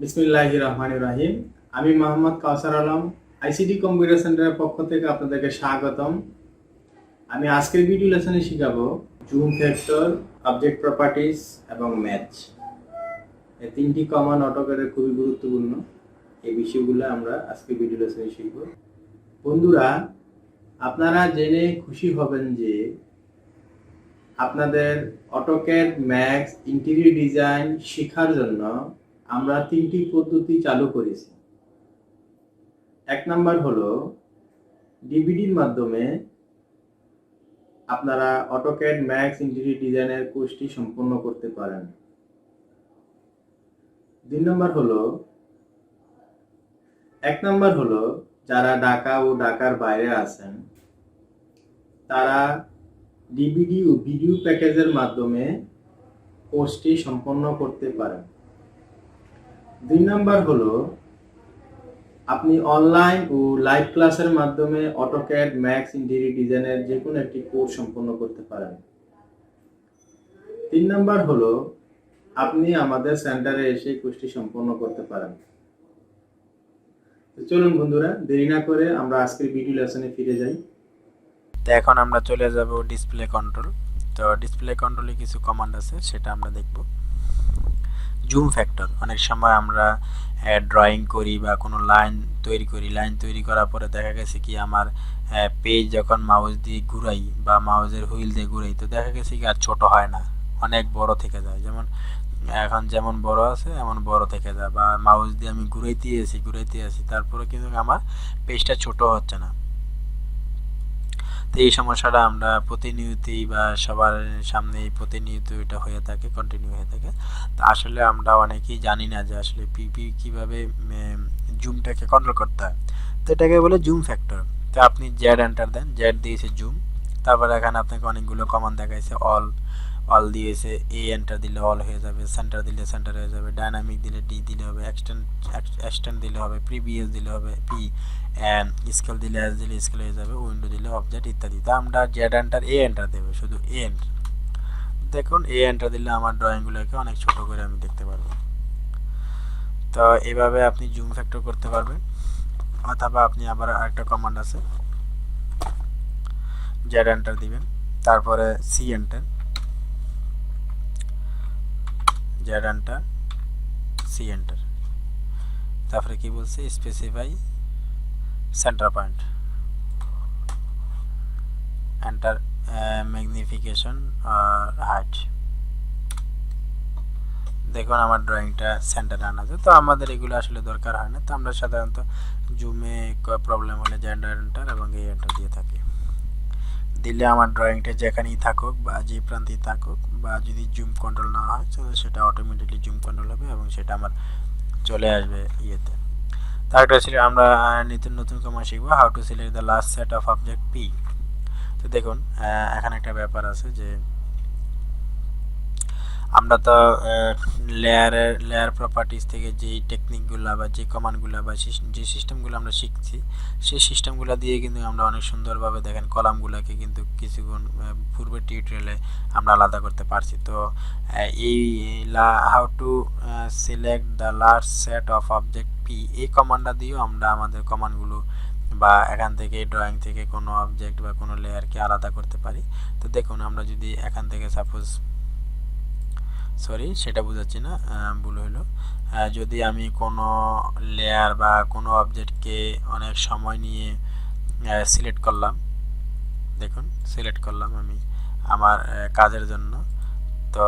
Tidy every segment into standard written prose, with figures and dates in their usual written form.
বিসমিল্লাহির রহমানির রহিম। আমি মোহাম্মদ কাউসার আলম, আইসিটি কম্পিউটার সেন্টারের পক্ষ থেকে আপনাদেরকে স্বাগতম। আমি আজকের ভিডিও লেসনে শিখাবো জুম ফ্যাক্টর, অবজেক্ট প্রপার্টিজ এবং ম্যাচ। এই তিনটি কমান্ড অটোক্যাডের খুবই গুরুত্বপূর্ণ। এই বিষয়গুলো আমরা আজকের ভিডিও লেসনে শিখব। বন্ধুরা, আপনারা জেনে খুশি হবেন যে আপনাদের অটোক্যাড, ম্যাক্স, ইন্টেরিয়র ডিজাইন শেখার জন্য আমরা তিনটি পদ্ধতি চালু করেছি। এক নাম্বার হলো ডিভিডির মাধ্যমে আপনারা অটোক্যাড, ম্যাক্স, ইন্টেরিয়র ডিজাইনের কোর্সটি সম্পন্ন করতে পারেন। এক নাম্বার হলো যারা ঢাকা ও ঢাকার বাইরে আছেন তারা ডিভিডি ও ভিডিও প্যাকেজের মাধ্যমে কোর্সটি সম্পন্ন করতে পারেন। 2 নাম্বার হলো আপনি অনলাইন ও লাইভ ক্লাসের মাধ্যমে অটোক্যাড, ম্যাক্স, ইন্টেরিয়র ডিজাইনের যে কোনো একটি কোর্স সম্পন্ন করতে পারেন। 3 নাম্বার হলো আপনি আমাদের সেন্টারে এসে কোর্সটি সম্পন্ন করতে পারেন। তো চলুন বন্ধুরা, দেরি না করে আমরা আজকের ভিডিও লেসনে ফিরে যাই। তো এখন আমরা চলে যাব ডিসপ্লে কন্ট্রোল। তো ডিসপ্লে কন্ট্রোলে কিছু কমান্ড আছে, সেটা আমরা দেখব। জুম ফ্যাক্টর, অনেক সময় আমরা ড্রয়িং করি বা কোনো লাইন তৈরি করি, লাইন তৈরি করার পরে দেখা গেছে কি আমার পেজ যখন মাউস দিয়ে ঘুরাই বা মাউসের হুইল দিয়ে ঘুরাই, তো দেখা গেছে কি আর ছোট হয় না, অনেক বড় থেকে যায়। যেমন এখন যেমন বড় আছে এমন বড় থেকে যায়, বা মাউস দিয়ে আমি ঘুরাইতে আসি তারপরে কিন্তু আমার পেজটা ছোট হচ্ছে না। তো এই সমস্যাটা আমরা প্রতিনিয়তই বা সবার সামনে প্রতিনিয়ত এটা হয়ে থাকে, কন্টিনিউ হয়ে থাকে। তো আসলে আমরা অনেকেই জানি না যে আসলে পিপি কিভাবে জুমটাকে কন্ট্রোল করতে হয়। তো এটাকে বলে জুম ফ্যাক্টর। তো আপনি জেড এন্টার দেন, জেড দিয়েছে জুম, তারপর এখানে আপনাকে অনেকগুলো কমান্ড দেখাইছে। অল দিয়েছে, এ এন্টার দিলে অল হয়ে যাবে, সেন্টার দিলে সেন্টার হয়ে যাবে, ডাইনামিক দিলে ডি দিলে হবে, এক্সটেন্ড দিলে হবে, প্রিভিয়াস দিলে হবে পি, স্কেল দিলে এস দিলে স্কেল হয়ে যাবে, উইন্ডো দিলে অবজেক্ট ইত্যাদি। তো আমরা জেড এন্টার এ এন্টার দেবো, শুধু এ এন্টার। দেখুন এ এন্টার দিলে আমার ড্রয়িংগুলোকে অনেক ছোট করে আমি দেখতে পারবো। তো এইভাবে আপনি জুম ফ্যাক্টর করতে পারবেন। অথবা আপনি আবার আরেকটা কমান্ড আছে, জেড এন্টার দিবেন, তারপরে C enter, Z enter, C enter, তারপরে কি বলছে specify center point, enter magnification আর হাইট। দেখুন আমার ড্রয়িংটা সেন্টারে আনা যায়। তো আমাদের এগুলো আসলে দরকার হয় না। তো আমরা সাধারণত জুমে প্রবলেম হলে জেন্ডার এন্টার এবং এই এন্টার দিয়ে থাকি। দিলে আমার ড্রয়িংটা যেখানেই থাকুক বা যে প্রান্তেই থাকুক, বা যদি জুম কন্ট্রোল না হয় তাহলে সেটা অটোমেটিকলি জুম কন্ট্রোল হবে এবং সেটা আমার চলে আসবে ইয়েতে। তারপরে ছিল আমরা নতুন কমান্ড শিখবো, how to select the last set of object P. তো দেখুন এখানে একটা ব্যাপার আছে যে আমরা তো লেয়ার প্রপার্টিজ থেকে যেই টেকনিকগুলো বা যে কমান্ডগুলো বা যে সিস্টেমগুলো আমরা শিখছি, সেই সিস্টেমগুলো দিয়ে কিন্তু আমরা অনেক সুন্দরভাবে দেখেন কলামগুলোকে কিন্তু কিছুক্ষণ পূর্বের টিউটোরিয়ালে আমরা আলাদা করতে পারছি। তো এই how to select the last set of object P, এই কমান্ডটা দিয়েও আমরা আমাদের কমান্ডগুলো বা এখান থেকে ড্রয়িং থেকে কোনো অবজেক্ট বা কোনো লেয়ারকে আলাদা করতে পারি। তো দেখুন আমরা যদি এখান থেকে সাপোজ, সরি সেটা বোঝাচ্ছি না, ভুল হলো। যদি আমি কোনো লেয়ার বা কোনো অবজেক্টকে অনেক সময় নিয়ে সিলেক্ট করলাম, দেখুন সিলেক্ট করলাম আমি আমার কাজের জন্য, তো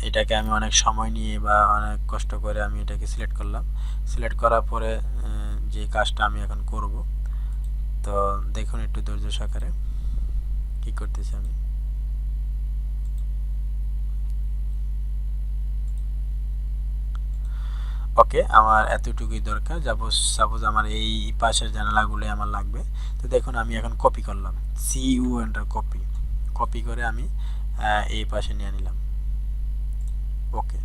এটাকে আমি অনেক সময় নিয়ে বা অনেক কষ্ট করে আমি এটাকে সিলেক্ট করলাম। সিলেক্ট করার পরে যে কাজটা আমি এখন করব, তো দেখুন একটু ধৈর্য সহকারে কি করতেছি আমি। ওকে, আমার এতটুকুই দরকার। সাপোজ আমার এই পাশের জানালাগুলো আমার লাগবে। তো দেখুন আমি এখন কপি করলাম, সিইউ এন্টার কপি করে আমি এই পাশে নিয়ে নিলাম। ওকে,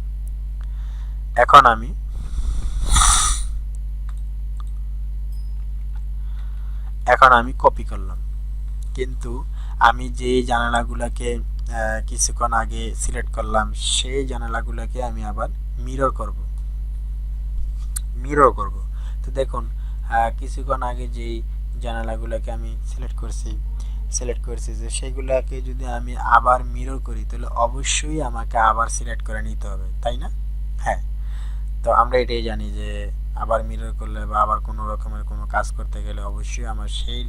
এখন আমি কপি করলাম, কিন্তু আমি যে জানালাগুলোকে কিছুক্ষণ আগে সিলেক্ট করলাম সেই জানালাগুলোকে আমি আবার মিরর করব। তো দেখুন কিছুক্ষণ আগে যেই জানালাগুলোকে আমি সিলেক্ট করছি যে সেইগুলোকে যদি আমি আবার মিরর করি তাহলে অবশ্যই আমাকে আবার সিলেক্ট করে নিতে হবে, তাই না? হ্যাঁ, তো আমরা এটাই জানি যে আবার মিরর করলে বা আবার কোনো রকমের কোনো কাজ করতে গেলে অবশ্যই আমার সেই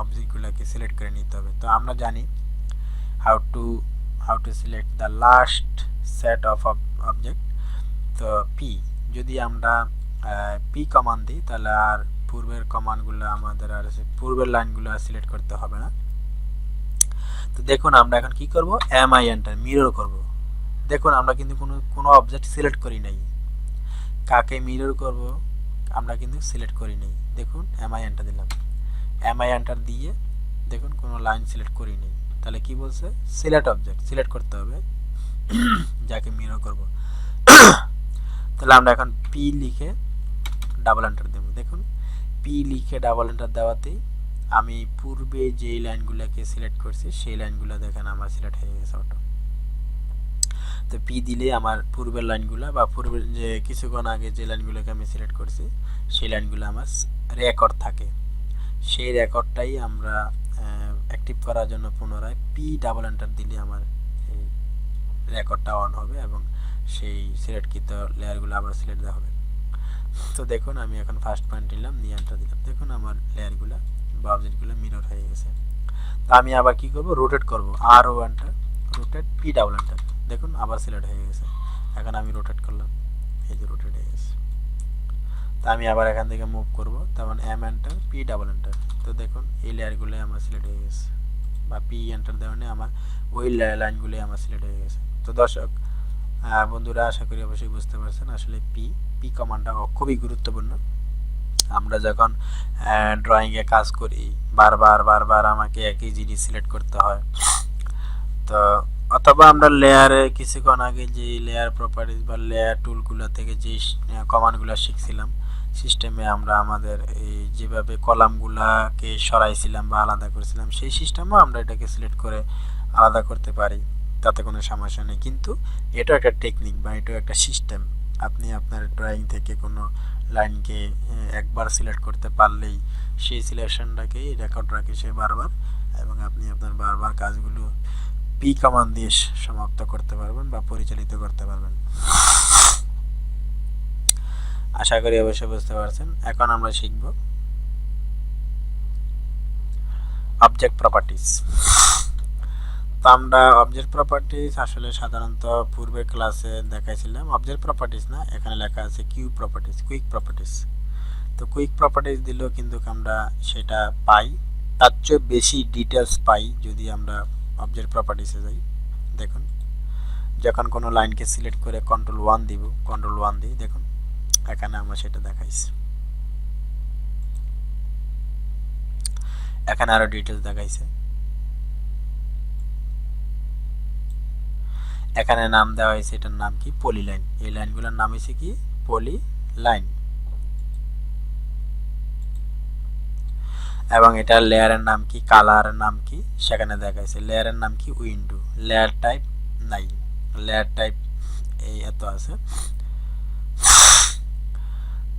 অবজেক্টগুলোকে সিলেক্ট করে নিতে হবে। তো আমরা জানি how to select the last set of object। তো পি যদি আমরা পি কমান্ড দিই তাহলে আর পূর্বের কমান্ডগুলো আমাদের আর পূর্বের লাইনগুলো আর সিলেক্ট করতে হবে না। তো দেখুন আমরা এখন কি করব, এম আই এন্টার মিরর করব। দেখুন আমরা কিন্তু কোনো অবজেক্ট সিলেক্ট করি নাই, কাকে মিরর করব আমরা কিন্তু সিলেক্ট করি নাই। দেখুন এম আই এন্টার দিলাম, এম আই এন্টার দিয়ে দেখুন কোনো লাইন সিলেক্ট করি নাই, তাহলে কি বলছে, সিলেক্ট অবজেক্ট সিলেক্ট করতে হবে যাকে মিরর করব। তাহলে আমরা এখন পি লিখে ডাবল এন্টার দেব। দেখুন পি লিখে ডাবল এন্টার দেওয়াতেই আমি পূর্বে যেই লাইনগুলোকে সিলেক্ট করছি সেই লাইনগুলো দেখেন আমার সিলেক্ট হয়ে গেছে অটো। তো পি দিলে আমার পূর্বের লাইনগুলো বা পূর্বের যে কিছুক্ষণ আগে যে লাইনগুলোকে আমি সিলেক্ট করছি সেই লাইনগুলো আমার রেকর্ড থাকে। সেই রেকর্ডটাই আমরা অ্যাক্টিভ করার জন্য পুনরায় পি ডাবল এন্টার দিলে আমার এই রেকর্ডটা অন হবে এবং সেই সিলেক্টকৃত লেয়ারগুলো আবার সিলেক্ট দেওয়া হবে। তো দেখুন আমি এখন ফার্স্ট পয়েন্ট নিলাম, নিয়ে এন্টার দিলাম, দেখুন আমার লেয়ারগুলো বা অবজেক্টগুলো মিরর হয়ে গেছে। তো আমি আবার কি করব, রোটেট করব, আর ও enter, rotate P double enter, দেখুন আবার সিলেক্ট হয়ে গেছে। এখন আমি রোটেট করলাম, এই যে রোটেট হয়ে গেছে। তো আমি আবার এখান থেকে মুভ করব, তখন M enter P double enter, তো দেখুন এই লেয়ারগুলো আমার সিলেক্ট হয়ে গেছে, বা পি এন্টার দেওয়ানে আমার ওই লাইনগুলো আমার সিলেক্ট হয়ে গেছে। তো দর্শক বন্ধুরা আশা করি অবশ্যই বুঝতে পারছেন আসলে পি কমান্ডটা খুবই গুরুত্বপূর্ণ। আমরা যখন ড্রয়িংয়ে কাজ করি বারবার আমাকে একই জিনিস সিলেক্ট করতে হয়। তো অথবা আমরা লেয়ারে কিছুক্ষণ আগে যে লেয়ার প্রপার্টিজ বা লেয়ার টুলগুলো থেকে যে কমান্ডগুলো শিখছিলাম সিস্টেমে আমরা আমাদের এই যেভাবে কলামগুলোকে সরাইছিলাম বা আলাদা করেছিলাম সেই সিস্টেমও আমরা এটাকে সিলেক্ট করে আলাদা করতে পারি, তাতে কোনো সমস্যা নেই। কিন্তু এটা একটা টেকনিক বা এটা একটা সিস্টেম। আপনি আপনার ড্রয়িং থেকে কোনো লাইনকে একবার সিলেক্ট করতে পারলেই সেই সিলেকশনটাকেই রেকর্ড রাখে সে বারবার, এবং আপনি আপনার বারবার কাজগুলো পি কমান্ড দিয়ে সমাপ্ত করতে পারবেন বা পরিচালিত করতে পারবেন। আশা করি অবশ্যই বুঝতে পারছেন। এখন আমরা শিখব অবজেক্ট প্রপার্টিজ। তো আমরা অবজেক্ট প্রপার্টিজ আসলে সাধারণত পূর্বের ক্লাসে দেখাইছিলাম। অবজেক্ট প্রপার্টিজ না, এখানে লেখা আছে কিউ প্রপার্টিজ, কুইক প্রপার্টিজ। তো কুইক প্রপার্টিজ দিলেও কিন্তু আমরা সেটা পাই, তার চেয়ে বেশি ডিটেলস পাই যদি আমরা অবজেক্ট প্রপার্টিসে যাই। দেখুন যখন কোনো লাইনকে সিলেক্ট করে কন্ট্রোল 1 দিব, কন্ট্রোল 1 দিই, দেখুন এখানে আমরা সেটা দেখাইছি। এখানে আরো ডিটেলস দেখাইছে। এখানে নাম দেওয়া হয়েছে, এটার নাম কি, পলি লাইন। এই লাইনগুলোর নাম হয়েছে কি, পলি লাইন। এবং এটার লেয়ারের নাম কি, কালারের নাম কি সেখানে দেখাইছে। লেয়ারের নাম কি, উইন্ডো। লেয়ার টাইপ নাই, লেয়ার টাইপ এই এত আছে।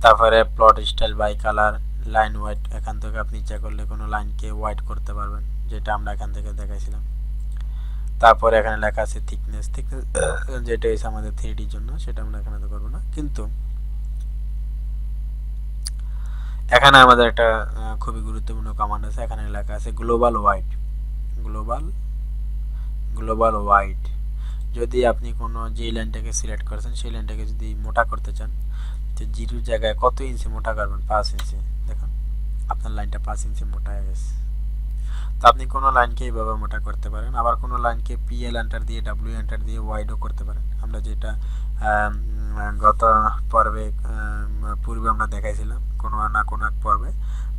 তারপরে plot style by colour, line weight, এখান থেকে আপনি ইচ্ছা করলে কোনো লাইনকে হোয়াইট করতে পারবেন, যেটা আমরা এখান থেকে দেখাইছিলাম। তারপরে এখানে লেখা আছে থিকনেস, যেটা হচ্ছে আমাদের 3Dর জন্য, সেটা আমরা এখানে তো করবো না। কিন্তু এখানে আমাদের একটা খুবই গুরুত্বপূর্ণ কমান্ড আছে, এখানে লেখা আছে গ্লোবাল ওয়াইড। গ্লোবাল ওয়াইড, যদি আপনি কোনো যে লাইনটাকে সিলেক্ট করেছেন সেই লাইনটাকে যদি মোটা করতে চান, তো জিরোর জায়গায় কত ইঞ্চি মোটা করবেন, 5 ইঞ্চি। দেখুন আপনার লাইনটা 5 ইঞ্চি মোটা হয়ে গেছে। তো আপনি কোনো লাইনকে এইভাবে মোটা করতে পারেন, আবার কোনো লাইনকে পিএল এন্টার দিয়ে ডাব্লিউ এন্টার দিয়ে ওয়াইডও করতে পারেন। আমরা যেটা গত পূর্বে আমরা দেখাইছিলাম কোনো না কোনো এক পর্বে,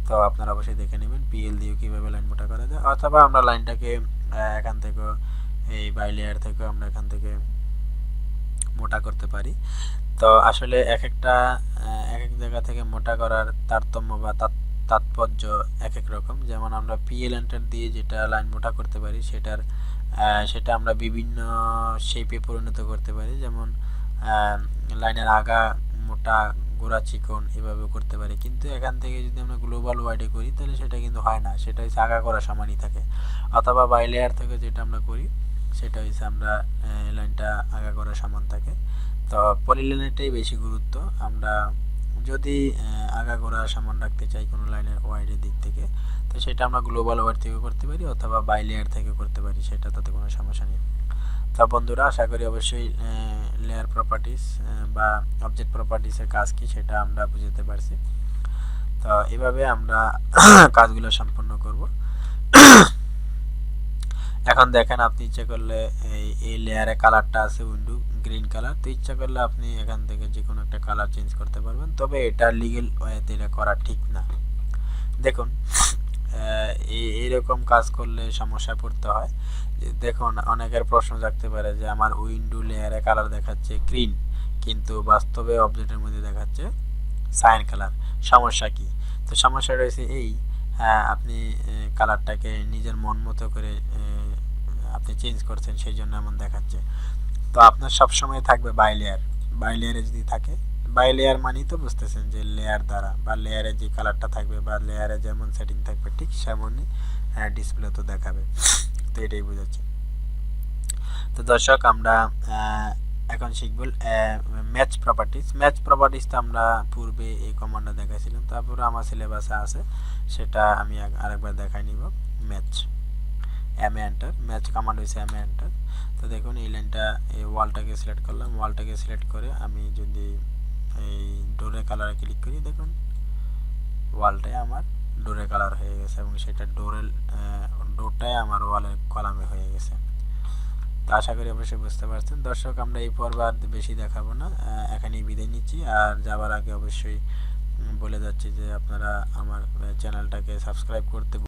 তো আপনারা অবশ্যই দেখে নেবেন পিএল দিয়ে কীভাবে লাইন মোটা করা যায়। অথবা আমরা লাইনটাকে এখান থেকে এই বাই লেয়ার থেকে আমরা এখান থেকে মোটা করতে পারি। তো আসলে এক এক জায়গা থেকে মোটা করার তারতম্য বা তাৎপর্য এক এক রকম। যেমন আমরা পিএল এন্টার দিয়ে যেটা লাইন মোটা করতে পারি সেটার সেটা আমরা বিভিন্ন শেপে পরিণত করতে পারি, যেমন লাইনের আগা মোটা, গোড়া চিকন, এভাবে করতে পারি। কিন্তু এখান থেকে যদি আমরা গ্লোবাল ওয়াইডে করি তাহলে সেটা কিন্তু হয় না, সেটা হচ্ছে আগা করা সমানই থাকে। অথবা বাই লেয়ার থেকে যেটা আমরা করি সেটা হচ্ছে আমরা লাইনটা আগা করা সমান থাকে। তো পলিলাইনেরটাই বেশি গুরুত্ব। আমরা যদি আগাগোড়া সমান রাখতে চাই কোনো লাইনের ওয়াইডের দিক থেকে, তো সেটা আমরা গ্লোবাল ওয়াইড থেকে করতে পারি অথবা বাই লেয়ার থেকে করতে পারি, সেটা তাতে কোনো সমস্যা নেই। তো বন্ধুরা, আশা করি অবশ্যই লেয়ার প্রপার্টিস বা অবজেক্ট প্রপার্টিসের কাজ কি সেটা আমরা বুঝতে পারছি। তো এভাবে আমরা কাজগুলো সম্পন্ন করব। এখন দেখেন, আপনি ইচ্ছা করলে এই লেয়ারে কালারটা আছে উইন্ডো গ্রিন কালার, তো ইচ্ছা করলে আপনি এখান থেকে যে কোনো একটা কালার চেঞ্জ করতে পারবেন, তবে এটা লিগেল ওয়েতে এটা করা ঠিক না। দেখুন, এইরকম কাজ করলে সমস্যায় পড়তে হয়। দেখুন, অনেকের প্রশ্ন থাকতে পারে যে আমার উইন্ডো লেয়ারে কালার দেখাচ্ছে গ্রিন, কিন্তু বাস্তবে অবজেক্টের মধ্যে দেখাচ্ছে সাইন কালার, সমস্যা কি? তো সমস্যা রয়েছে এই, আপনি কালারটাকে নিজের মন মতো করে আপনি চেঞ্জ করছেন, সেই জন্য এমন দেখাচ্ছে। তো আপনার সবসময় থাকবে বাই লেয়ার। বাই লেয়ারে যদি থাকে, বাই লেয়ার মানেই তো বুঝতেছেন যে লেয়ার দ্বারা, বা লেয়ারে যে কালারটা থাকবে বা লেয়ারে যেমন সেটিং থাকবে ঠিক সেমনই ডিসপ্লে তো দেখাবে। তো এটাই বোঝাচ্ছে। তো দর্শক, আমরা এখন শিখব ম্যাচ প্রপার্টিস। ম্যাচ প্রপার্টিস তো আমরা পূর্বে এই কমান্ডে দেখাইছিলাম, তারপরে আমার সিলেবাসে আছে, সেটা আমি আরেকবার দেখাই নিব। ম্যাচ এন্টার, ম্যাচ কমান্ড হয়েছে এন্টার। তো দেখুন, এই লাইনটা, এই ওয়ালটাকে সিলেক্ট করলাম, ওয়ালটাকে সিলেক্ট করে আমি যদি এই ডোরের কালারে ক্লিক করি, দেখুন ওয়ালটাই আমার ডোরের কালার হয়ে গেছে এবং সেটা ডোরটাই আমার ওয়ালের কলামে হয়ে গেছে। তো আশা করি অবশ্যই বুঝতে পারছেন। দর্শক, আমরা এই পর্ব আর বেশি দেখাবো না, এখানেই বিদায় নিচ্ছি। আর যাবার আগে অবশ্যই বলে যাচ্ছি যে আপনারা আমার চ্যানেলটাকে সাবস্ক্রাইব করতে